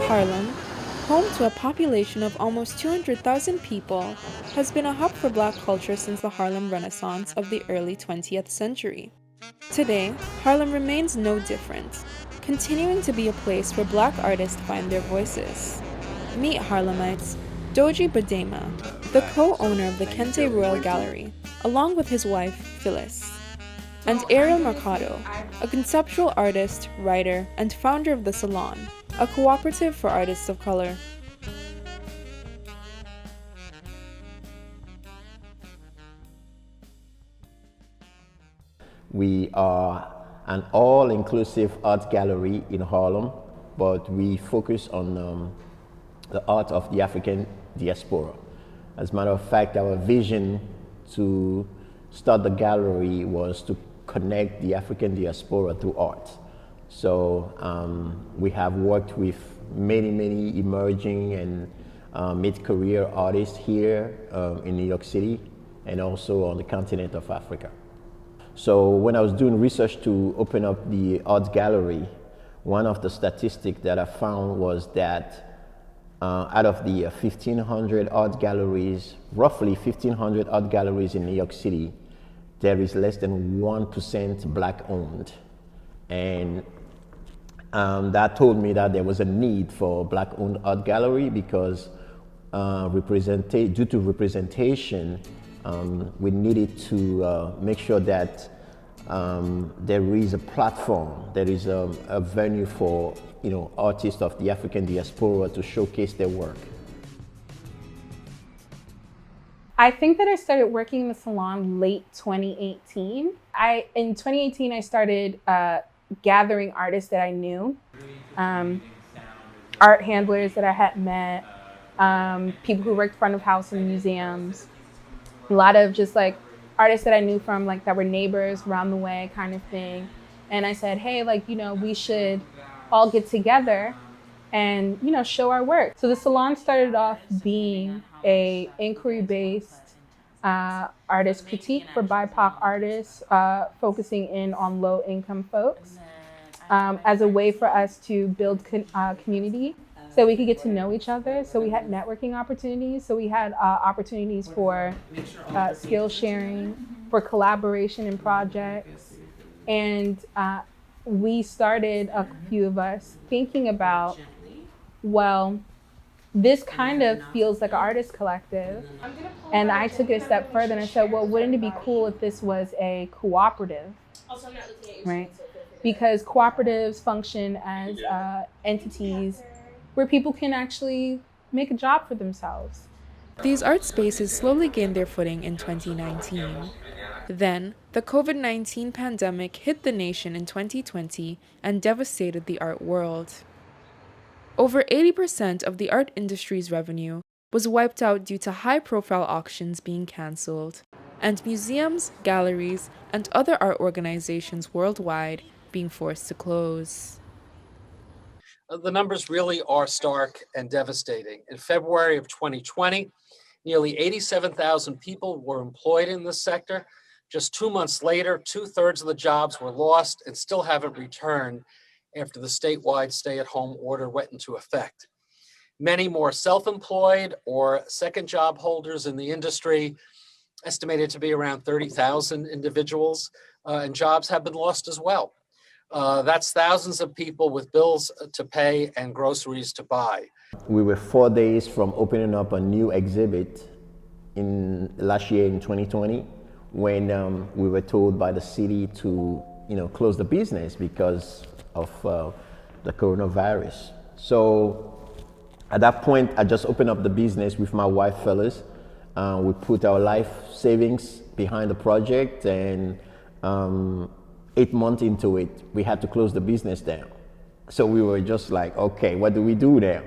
Harlem, home to a population of almost 200,000 people, has been a hub for Black culture since the Harlem Renaissance of the early 20th century. Today, Harlem remains no different, continuing to be a place where Black artists find their voices. Meet Harlemites Doji Badema, the co-owner of the Kente Royal Gallery, along with his wife, Phyllis, and Ariel Mercado, a conceptual artist, writer, and founder of The Salon, a cooperative for artists of color. We are an all-inclusive art gallery in Harlem, but we focus on the art of the African diaspora. As a matter of fact, our vision to start the gallery was to connect the African diaspora through art. So we have worked with many emerging and mid-career artists here in New York City and also on the continent of Africa. So when I was doing research to open up the art gallery, one of the statistics that I found was that out of the 1,500 art galleries, roughly 1,500 art galleries in New York City, there is less than 1% Black owned. And that told me that there was a need for Black owned art gallery because due to representation, we needed to make sure that there is a platform, there is a venue for artists of the African diaspora to showcase their work. I think that I started working in the salon late 2018. In 2018, I started gathering artists that I knew, art handlers that I had met, people who worked front of house in museums, a lot of just like artists that I knew from like that were neighbors around the way kind of thing. And I said, hey, we should all get together and, show our work. So the salon started off being a inquiry-based artist critique for BIPOC artists, focusing in on low-income folks as a way for us to build community so we could get to know each other. So we had networking opportunities. So we had opportunities for skill sharing, for collaboration in projects. And we started, a few of us, thinking about, well, this kind of feels like an artist collective. And I took it a step further and I said, well, wouldn't it be cool if this was a cooperative, right? Because cooperatives function as entities where people can actually make a job for themselves. These art spaces slowly gained their footing in 2019. Then, the COVID-19 pandemic hit the nation in 2020 and devastated the art world. Over 80% of the art industry's revenue was wiped out due to high-profile auctions being canceled, and museums, galleries, and other art organizations worldwide being forced to close. The numbers really are stark and devastating. In February of 2020, nearly 87,000 people were employed in this sector. Just 2 months later, 2/3 of the jobs were lost and still haven't returned after the statewide stay-at-home order went into effect. Many more self-employed or second job holders in the industry, estimated to be around 30,000 individuals, and jobs have been lost as well. That's thousands of people with bills to pay and groceries to buy. We were 4 days from opening up a new exhibit in last year in 2020 when we were told by the city to close the business because of the coronavirus. So at that point, I just opened up the business with my wife, Phyllis. We put our life savings behind the project, and 8 months into it, we had to close the business down. So we were just like, okay, what do we do now?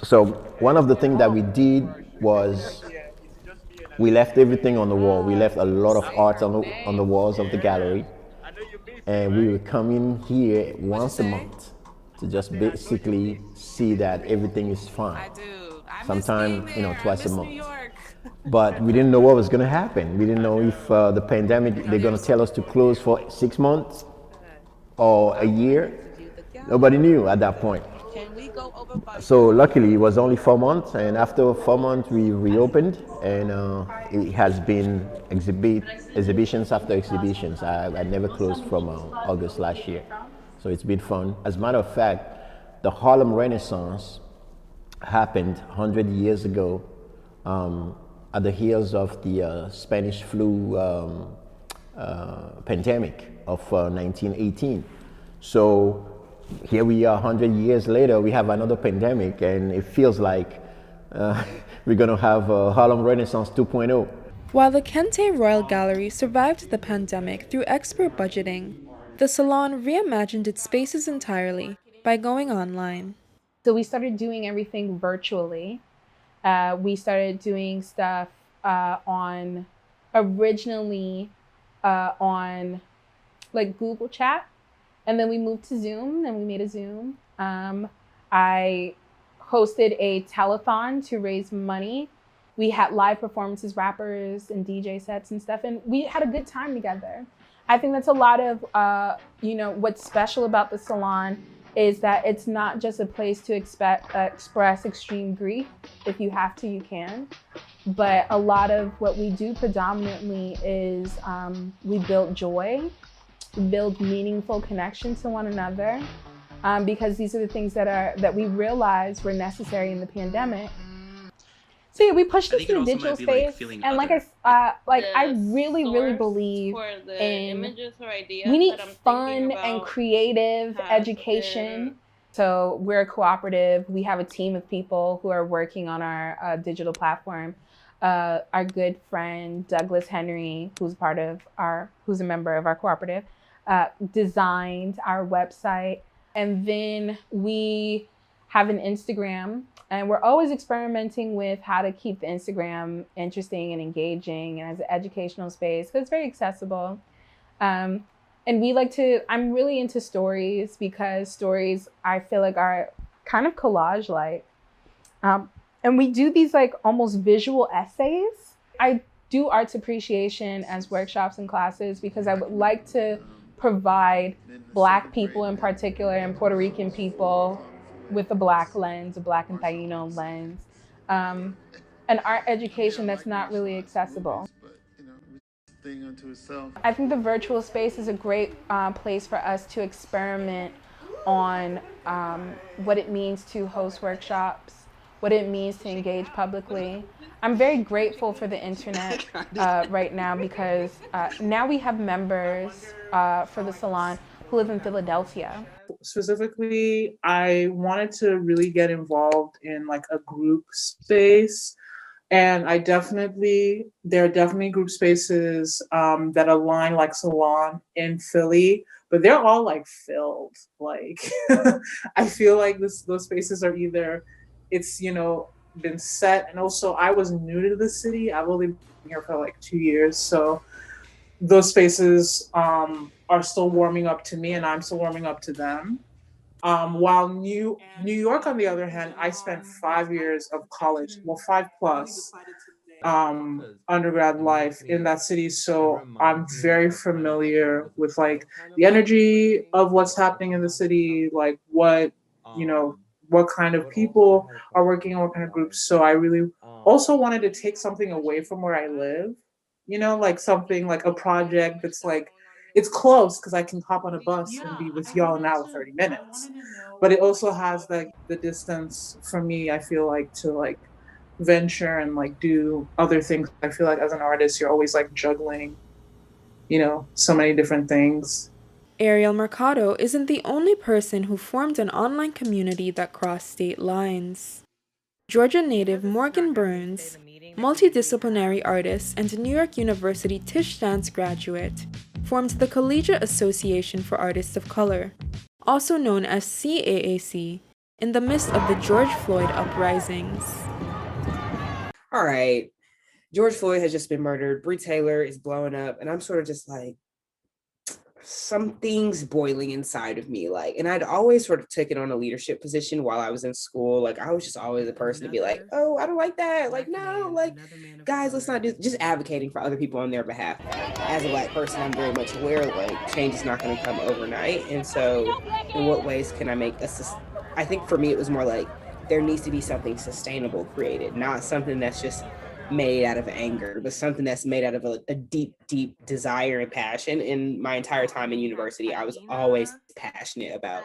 So one of the things that we did was we left everything on the wall. We left a lot of art on the walls of the gallery. And we would come in here once a month to just basically see that everything is fine. Sometimes, twice a month. But we didn't know what was going to happen. We didn't know if the pandemic, they're going to tell us to close for 6 months or a year. Nobody knew at that point. So luckily, it was only 4 months, and after 4 months, we reopened, and it has been exhibitions after exhibitions. I never closed from August last year, so it's been fun. As a matter of fact, the Harlem Renaissance happened 100 years ago at the heels of the Spanish flu pandemic of 1918. So here we are 100 years later, we have another pandemic, and it feels like we're going to have a Harlem Renaissance 2.0. While the Kente Royal Gallery survived the pandemic through expert budgeting, the salon reimagined its spaces entirely by going online. So we started doing everything virtually. We started doing stuff originally on like Google Chat, and then we moved to Zoom, and we made a Zoom. I hosted a telethon to raise money. We had live performances, rappers and DJ sets and stuff, and we had a good time together. I think that's a lot of, what's special about the salon is that it's not just a place to express extreme grief. If you have to, you can. But a lot of what we do predominantly is we build joy, we build meaningful connections to one another, because these are the things that we realized were necessary in the pandemic. So yeah, we pushed into the digital space, and like I really believe in we need fun and creative education. So we're a cooperative. We have a team of people who are working on our digital platform. Our good friend Douglas Henry, who's a member of our cooperative, designed our website, and then we have an Instagram. And we're always experimenting with how to keep the Instagram interesting and engaging and as an educational space, because it's very accessible. And I'm really into stories, because stories I feel like are kind of collage-like. And we do these like almost visual essays. I do arts appreciation as workshops and classes because I would like to provide Black people in particular and Puerto Rican people with a Black lens, a Black and Taino lens, an art education that's not really accessible. I think the virtual space is a great place for us to experiment on what it means to host workshops, what it means to engage publicly. I'm very grateful for the internet right now, because now we have members for the salon who live in Philadelphia. Specifically, I wanted to really get involved in like a group space. And there are definitely group spaces that align like Salon in Philly, but they're all like filled. Like, I feel like those spaces are either it's, been set. And also I was new to the city. I've only been here for like 2 years. So those spaces are still warming up to me, and I'm still warming up to them. While New York, on the other hand, I spent 5 years of college, 5+ undergrad life in that city. So I'm very familiar with like the energy of what's happening in the city, like what kind of people are working in what kind of groups. So I really also wanted to take something away from where I live, like something like a project that's like, it's close because I can hop on a bus and be with y'all in an hour 30 minutes. But it also has like the distance for me, I feel like, to like venture and like do other things. I feel like as an artist, you're always like juggling, so many different things. Ariel Mercado isn't the only person who formed an online community that crossed state lines. Georgia native Morgan Burns, multidisciplinary artist and New York University Tisch Dance graduate, formed the Collegiate Association for Artists of Color, also known as CAAC, in the midst of the George Floyd uprisings. All right, George Floyd has just been murdered. Breonna Taylor is blowing up, and I'm sort of just like, something's boiling inside of me. Like, and I'd always sort of taken on a leadership position while I was in school. Like, I was just always the person to be like, oh, I don't like that. Like, no, like, guys, let's not do, just advocating for other people on their behalf. As a Black person, I'm very much aware, like, change is not going to come overnight. And so in what ways can I make I think for me, it was more like there needs to be something sustainable created, not something that's just made out of anger, but something that's made out of a deep, deep desire and passion. In my entire time in university, I was always passionate about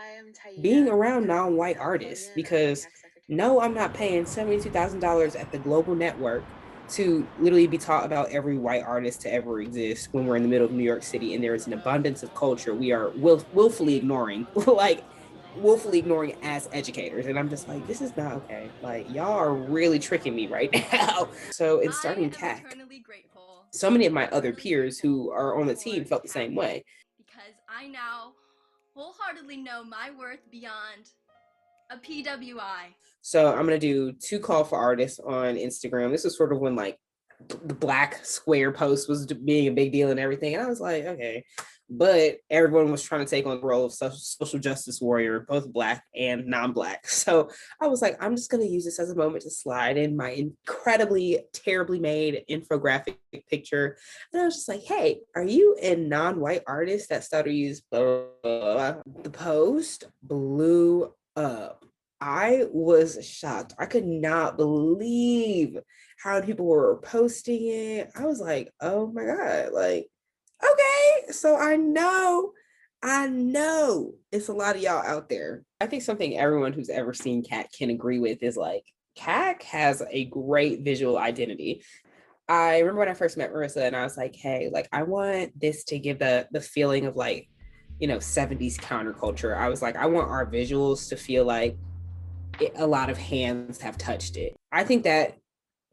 being around non-white artists because no, I'm not paying $72,000 at the global network to literally be taught about every white artist to ever exist when we're in the middle of New York City and there is an abundance of culture we are willfully ignoring, like willfully ignoring as educators. And I'm just like, this is not okay. Like, y'all are really tricking me right now. So in starting CAC, so many of my other peers who are on the team felt the same way. Because I now wholeheartedly know my worth beyond a PWI. So I'm gonna do 2 call for artists on Instagram. This was sort of when like the black square post was being a big deal and everything. And I was like, okay. But everyone was trying to take on the role of social justice warrior, both black and non-black. So I was like, I'm just gonna use this as a moment to slide in my incredibly, terribly made infographic picture. And I was just like, hey, are you a non-white artist that started to use blah, blah, blah, blah? The post blew up. I was shocked. I could not believe how people were posting it. I was like, oh my God, like, okay, so I know it's a lot of y'all out there. I think something everyone who's ever seen CAC can agree with is like, CAC has a great visual identity. I remember when I first met Marissa and I was like, hey, like, I want this to give the feeling of like, 70s counterculture. I was like, I want our visuals to feel like a lot of hands have touched it. I think that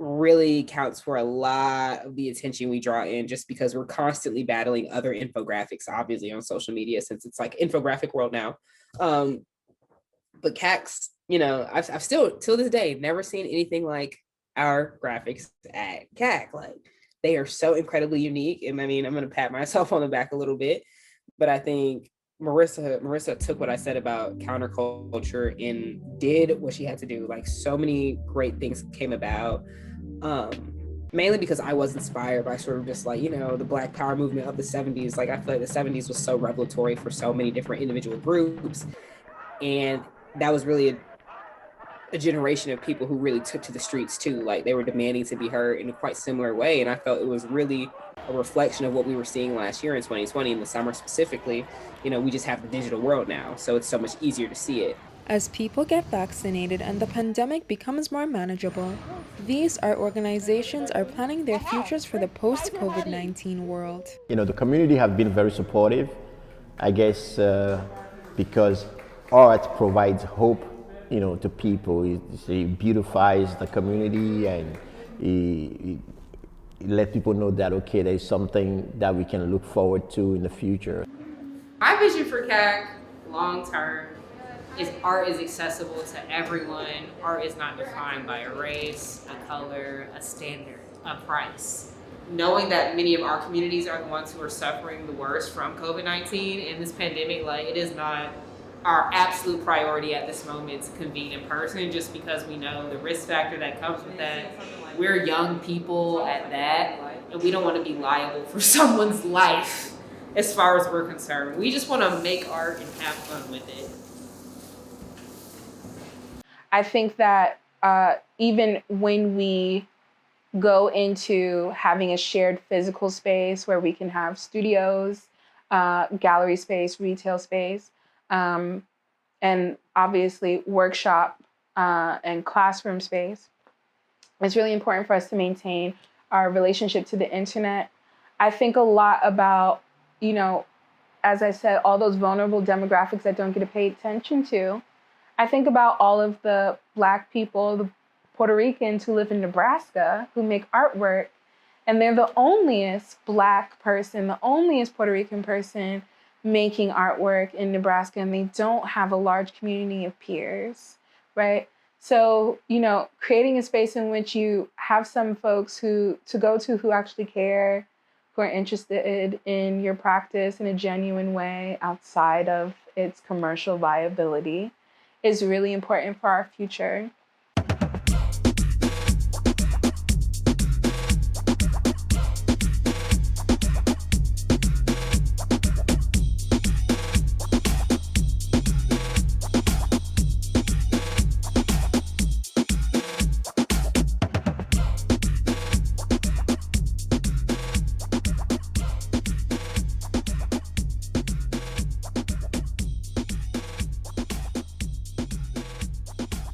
really counts for a lot of the attention we draw in just because we're constantly battling other infographics, obviously on social media, since it's like infographic world now. But CAC's, I've still, till this day, never seen anything like our graphics at CAC. Like, they are so incredibly unique. And I mean, I'm going to pat myself on the back a little bit, but I think Marissa took what I said about counterculture and did what she had to do. Like, so many great things came about, mainly because I was inspired by sort of just like, the Black Power movement of the 70s. Like, I feel like the 70s was so revelatory for so many different individual groups. And that was really a generation of people who really took to the streets too. Like, they were demanding to be heard in a quite similar way. And I felt it was really a reflection of what we were seeing last year in 2020, in the summer specifically. We just have the digital world now, so it's so much easier to see it. As people get vaccinated and the pandemic becomes more manageable, these art organizations are planning their futures for the post-COVID-19 world. The community have been very supportive, I guess, because art provides hope, to people. It beautifies the community and it let people know that, okay, there's something that we can look forward to in the future. My vision for CAC long term is art is accessible to everyone. Art is not defined by a race, a color, a standard, a price. Knowing that many of our communities are the ones who are suffering the worst from COVID-19 in this pandemic, like, it is not our absolute priority at this moment to convene in person, just because we know the risk factor that comes with that. We're young people at that, and we don't want to be liable for someone's life as far as we're concerned. We just want to make art and have fun with it. I think that even when we go into having a shared physical space where we can have studios, gallery space, retail space, and obviously workshop and classroom space, it's really important for us to maintain our relationship to the internet. I think a lot about, as I said, all those vulnerable demographics that don't get paid attention to. I think about all of the Black people, the Puerto Ricans who live in Nebraska, who make artwork, and they're the onlyest Black person, the onlyest Puerto Rican person making artwork in Nebraska, and they don't have a large community of peers, right? So, creating a space in which you have some folks to go to who actually care, who are interested in your practice in a genuine way outside of its commercial viability is really important for our future.